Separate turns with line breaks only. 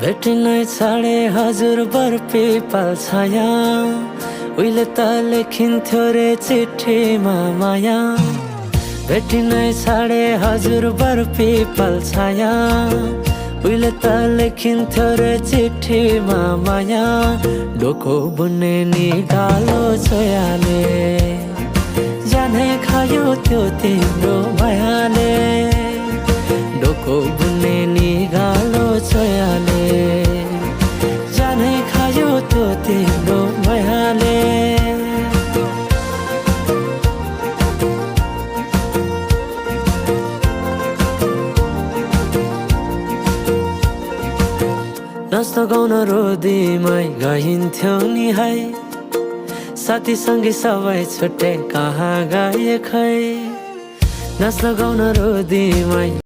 भेटिनै छाडे हजुर बरपिपल छाया उहिले त लेखिन्थ्यो रे चिठीमा माया भेटिनै छाडे हजुर बरपिपल छाया उहिले त लेखिन्थ्यो रे चिठीमा माया डोको बुन्ने निगालो छोयाले जाने खायो त्यो तिम्रो मायाले डोको बुन्ने निगालो छोयाले जाने खायो त्यो तिम्रो मायाले नाच्न गाउन रोदीमै गइन्थ्यौ नि है साथीसँगै सबै छुट्टै कहाँ गए खै नाच्न गाउन रोदीमै